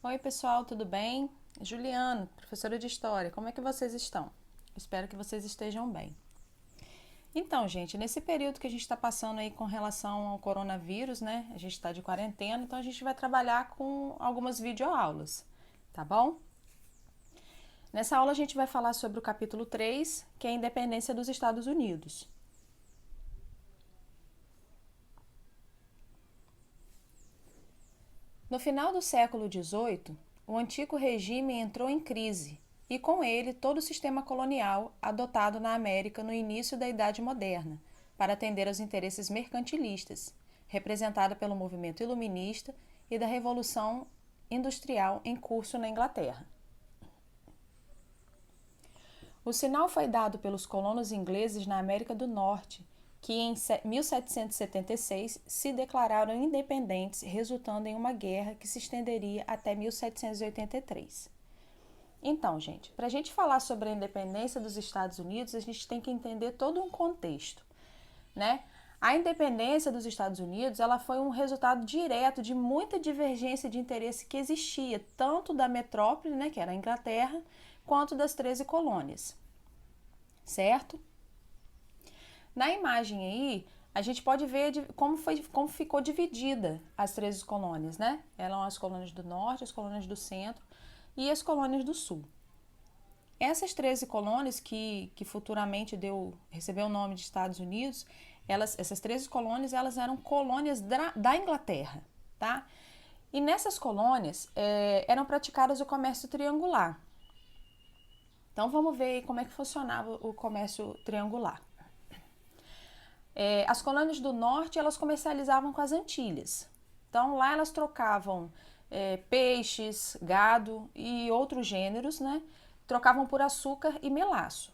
Oi, pessoal, tudo bem? Juliana, professora de História, como é que vocês estão? Espero que vocês estejam bem. Então, gente, nesse período que a gente está passando aí com relação ao coronavírus, né? A gente está de quarentena, então a gente vai trabalhar com algumas videoaulas, tá bom? Nessa aula a gente vai falar sobre o capítulo 3, que é a independência dos Estados Unidos. No final do século XVIII, o antigo regime entrou em crise e, com ele, todo o sistema colonial adotado na América no início da Idade Moderna, para atender aos interesses mercantilistas, representada pelo movimento iluminista e da Revolução Industrial em curso na Inglaterra. O sinal foi dado pelos colonos ingleses na América do Norte, que em 1776 se declararam independentes, resultando em uma guerra que se estenderia até 1783. Então, gente, para a gente falar sobre a independência dos Estados Unidos, a gente tem que entender todo um contexto, né? A independência dos Estados Unidos, ela foi um resultado direto de muita divergência de interesse que existia, tanto da metrópole, né, que era a Inglaterra, quanto das 13 colônias, certo? Na imagem aí, a gente pode ver como ficou dividida as 13 colônias, né? Eram as colônias do norte, as colônias do centro e as colônias do sul. Essas 13 colônias que futuramente recebeu o nome de Estados Unidos, essas 13 colônias, elas eram colônias da Inglaterra, tá? E nessas colônias eram praticadas o comércio triangular. Então vamos ver como é que funcionava o comércio triangular. As colônias do norte, elas comercializavam com as Antilhas. Então lá elas trocavam peixes, gado e outros gêneros, né? Trocavam por açúcar e melaço.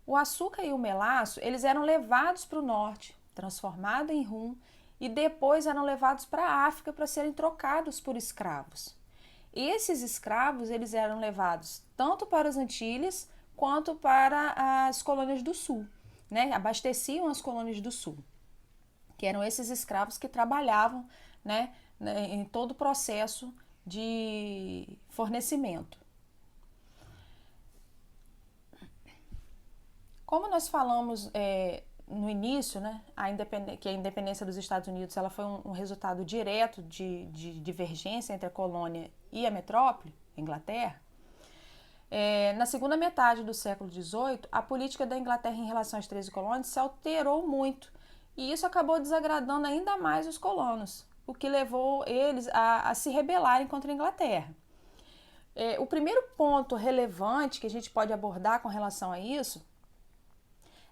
O açúcar e o melaço, eles eram levados para o norte, transformados em rum, e depois eram levados para a África para serem trocados por escravos. E esses escravos, eles eram levados tanto para as Antilhas quanto para as colônias do sul, né? Abasteciam as colônias do sul, que eram esses escravos que trabalhavam, né, em todo o processo de fornecimento. Como nós falamos no início, né, que a independência dos Estados Unidos ela foi um resultado direto de divergência entre a colônia e a metrópole, a Inglaterra. Na segunda metade do século XVIII, a política da Inglaterra em relação às 13 colônias se alterou muito e isso acabou desagradando ainda mais os colonos, o que levou eles a se rebelarem contra a Inglaterra. O primeiro ponto relevante que a gente pode abordar com relação a isso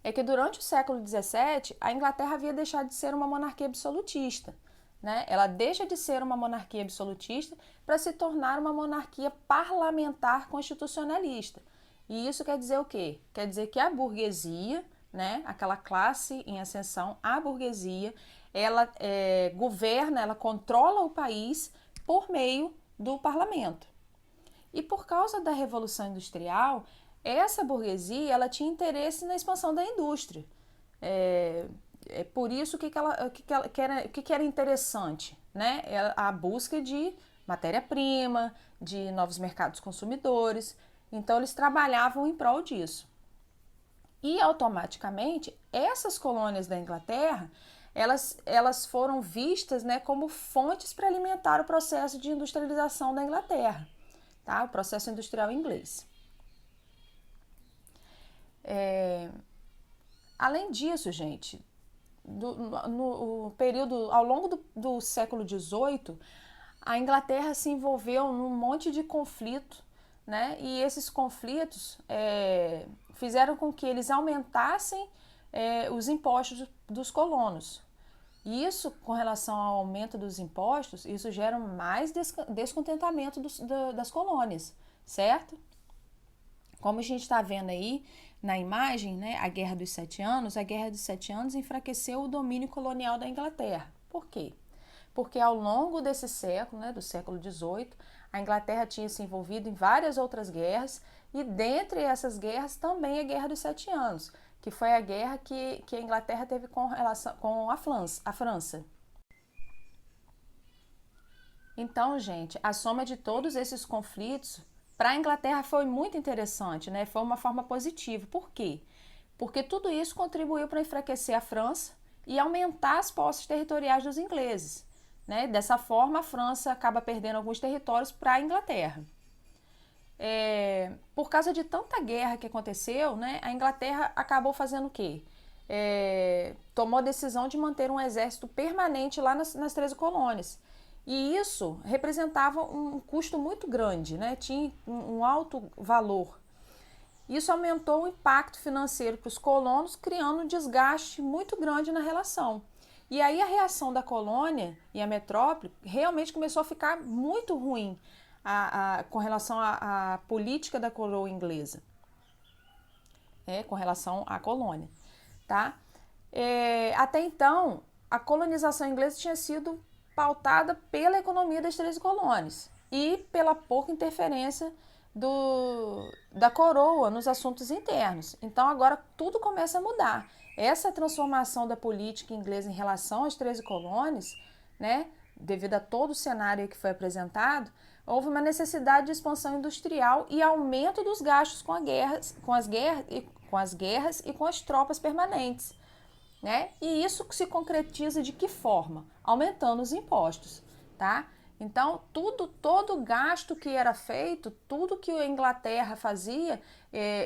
é que durante o século XVII, a Inglaterra havia deixado de ser uma monarquia absolutista. Né? Ela deixa de ser uma monarquia absolutista para se tornar uma monarquia parlamentar constitucionalista. E isso quer dizer o quê? Quer dizer que a burguesia, né, aquela classe em ascensão, a burguesia, ela governa, ela controla o país por meio do parlamento. E por causa da Revolução Industrial, essa burguesia ela tinha interesse na expansão da indústria. Por isso que era interessante, né? A busca de matéria-prima, de novos mercados consumidores. Então eles trabalhavam em prol disso. E automaticamente essas colônias da Inglaterra elas foram vistas, né, como fontes para alimentar o processo de industrialização da Inglaterra, tá? O processo industrial inglês. Além disso, gente, no período ao longo do século XVIII, a Inglaterra se envolveu num monte de conflito, né? E esses conflitos fizeram com que eles aumentassem os impostos dos colonos. E isso, com relação ao aumento dos impostos, isso gera mais descontentamento das colônias, certo? Como a gente está vendo aí na imagem, né, a Guerra dos Sete Anos enfraqueceu o domínio colonial da Inglaterra. Por quê? Porque ao longo desse século, né, do século XVIII, a Inglaterra tinha se envolvido em várias outras guerras e dentre essas guerras também a Guerra dos Sete Anos, que foi a guerra que a Inglaterra teve com relação com a França. Então, gente, a soma de todos esses conflitos para a Inglaterra foi muito interessante, né? Foi uma forma positiva. Por quê? Porque tudo isso contribuiu para enfraquecer a França e aumentar as posses territoriais dos ingleses, né? Dessa forma, a França acaba perdendo alguns territórios para a Inglaterra. Por causa de tanta guerra que aconteceu, né, a Inglaterra acabou fazendo o quê? Tomou a decisão de manter um exército permanente lá nas 13 colônias. E isso representava um custo muito grande, né? Tinha um alto valor. Isso aumentou o impacto financeiro para os colonos, criando um desgaste muito grande na relação. E aí a reação da colônia e a metrópole realmente começou a ficar muito ruim com relação à política da coroa inglesa, com relação à colônia, tá? Até então, a colonização inglesa tinha sido pautada pela economia das 13 colônias e pela pouca interferência da coroa nos assuntos internos. Então agora tudo começa a mudar. Essa transformação da política inglesa em relação às 13 colônias, né, devido a todo o cenário que foi apresentado, houve uma necessidade de expansão industrial e aumento dos gastos com as guerras e com as tropas permanentes, né? E isso se concretiza de que forma? Aumentando os impostos, tá? Então, todo gasto que era feito, tudo que a Inglaterra fazia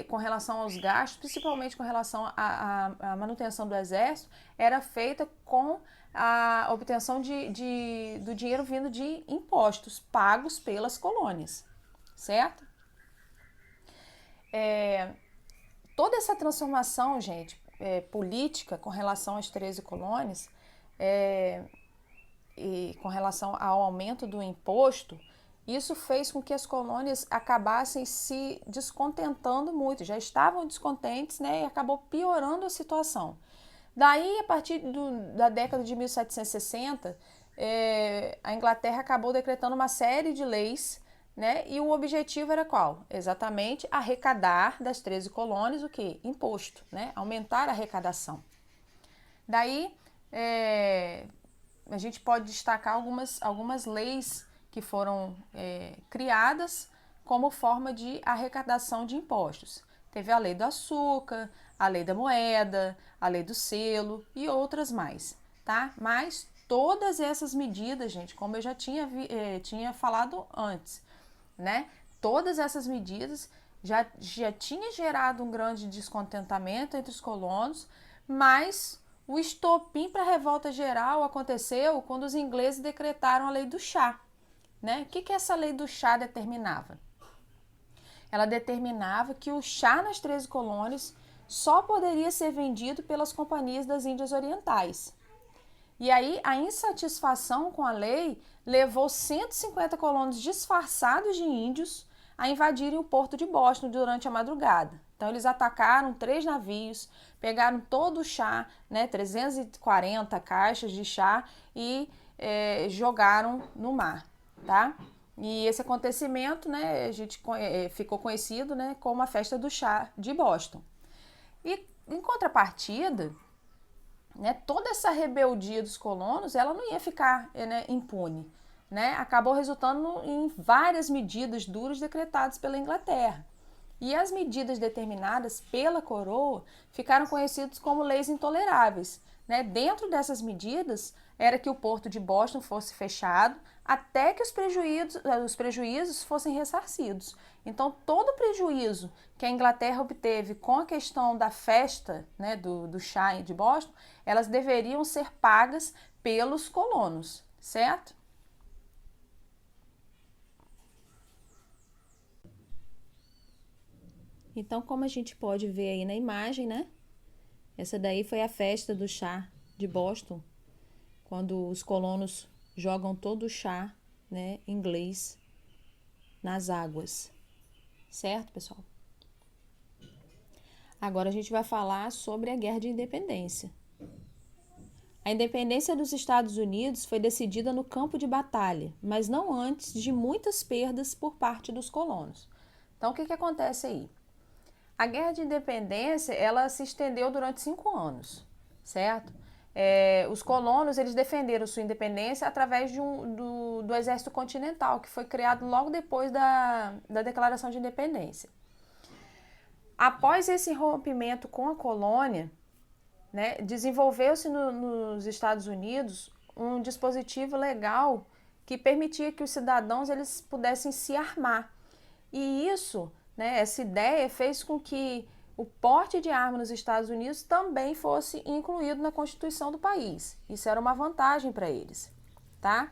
com relação aos gastos, principalmente com relação à manutenção do exército, era feita com a obtenção do dinheiro vindo de impostos pagos pelas colônias, certo? Toda essa transformação, gente, política com relação às 13 colônias, e com relação ao aumento do imposto, isso fez com que as colônias acabassem se descontentando muito, já estavam descontentes, né, e acabou piorando a situação. Daí, a partir da década de 1760, a Inglaterra acabou decretando uma série de leis, né, e o objetivo era qual? Exatamente arrecadar das 13 colônias o quê? Imposto, né, aumentar a arrecadação. Daí, a gente pode destacar algumas leis que foram criadas como forma de arrecadação de impostos. Teve a lei do açúcar, a lei da moeda, a lei do selo e outras mais, tá? Mas todas essas medidas, gente, como eu já tinha falado antes, né? Todas essas medidas já tinha gerado um grande descontentamento entre os colonos, mas o estopim para a revolta geral aconteceu quando os ingleses decretaram a lei do chá, né? O que essa lei do chá determinava? Ela determinava que o chá nas 13 colônias só poderia ser vendido pelas companhias das Índias Orientais. E aí a insatisfação com a lei levou 150 colonos disfarçados de índios a invadirem o porto de Boston durante a madrugada. Então eles atacaram 3 navios, pegaram todo o chá, né, 340 caixas de chá e jogaram no mar, tá? E esse acontecimento, né, ficou conhecido, né, como a Festa do Chá de Boston. E em contrapartida, né, toda essa rebeldia dos colonos, ela não ia ficar, né, impune, né? Acabou resultando em várias medidas duras decretadas pela Inglaterra. E as medidas determinadas pela coroa ficaram conhecidas como leis intoleráveis, né? Dentro dessas medidas era que o porto de Boston fosse fechado até que os prejuízos fossem ressarcidos. Então, todo o prejuízo que a Inglaterra obteve com a questão da festa, né, do chá de Boston, elas deveriam ser pagas pelos colonos, certo? Então, como a gente pode ver aí na imagem, né? Essa daí foi a festa do chá de Boston, quando os colonos jogam todo o chá, né, inglês nas águas. Certo, pessoal? Agora a gente vai falar sobre a Guerra de Independência. A independência dos Estados Unidos foi decidida no campo de batalha, mas não antes de muitas perdas por parte dos colonos. Então, o que acontece aí? A Guerra de Independência, ela se estendeu durante 5 anos, certo? os colonos eles defenderam sua independência através do Exército Continental, que foi criado logo depois da Declaração de Independência. Após esse rompimento com a colônia, né, desenvolveu-se nos Estados Unidos um dispositivo legal que permitia que os cidadãos eles pudessem se armar. E isso, né, essa ideia fez com que o porte de arma nos Estados Unidos também fosse incluído na Constituição do país. Isso era uma vantagem para eles, tá?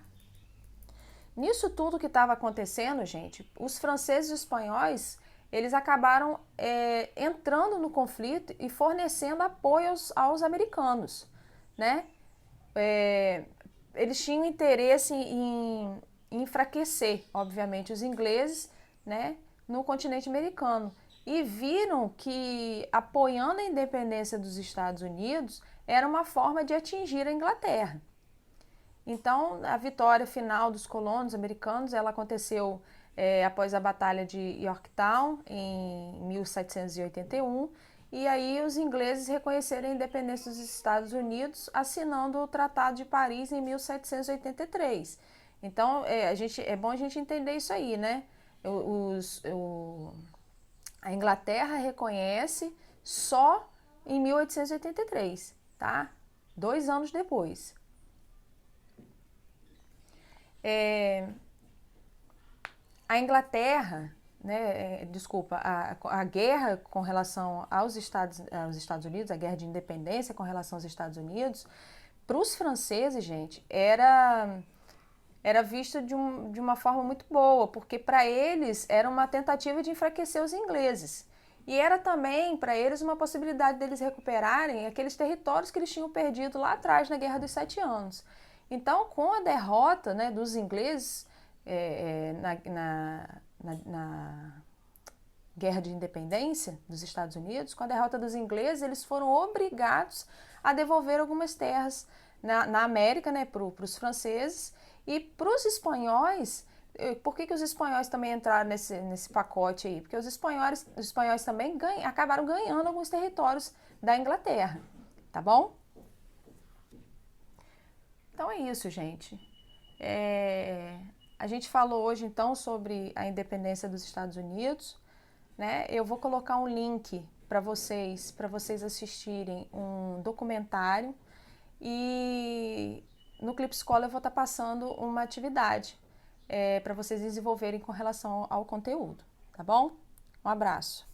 Nisso tudo que estava acontecendo, gente, os franceses e os espanhóis, eles acabaram entrando no conflito e fornecendo apoio aos americanos, né? Eles tinham interesse em enfraquecer, obviamente, os ingleses, né, no continente americano. E viram que apoiando a independência dos Estados Unidos era uma forma de atingir a Inglaterra. Então, a vitória final dos colonos americanos ela aconteceu após a Batalha de Yorktown, em 1781, e aí os ingleses reconheceram a independência dos Estados Unidos assinando o Tratado de Paris em 1783. Então, é bom a gente entender isso aí, né? A Inglaterra reconhece só em 1883, tá? 2 anos depois. A Inglaterra, né, a guerra com relação aos Estados Unidos, a guerra de independência com relação aos Estados Unidos, para os franceses, gente, era visto de uma forma muito boa, porque para eles era uma tentativa de enfraquecer os ingleses. E era também para eles uma possibilidade deles recuperarem aqueles territórios que eles tinham perdido lá atrás na Guerra dos 7 Anos. Então, com a derrota, né, dos ingleses na Guerra de Independência dos Estados Unidos, com a derrota dos ingleses, eles foram obrigados a devolver algumas terras na América, né, para os franceses. E para os espanhóis, por que os espanhóis também entraram nesse pacote aí? Porque os espanhóis também acabaram ganhando alguns territórios da Inglaterra, tá bom? Então é isso, gente. A gente falou hoje então sobre a independência dos Estados Unidos, né? Eu vou colocar um link para vocês assistirem um documentário e no Clipe Escola eu vou estar passando uma atividade para vocês desenvolverem com relação ao conteúdo, tá bom? Um abraço.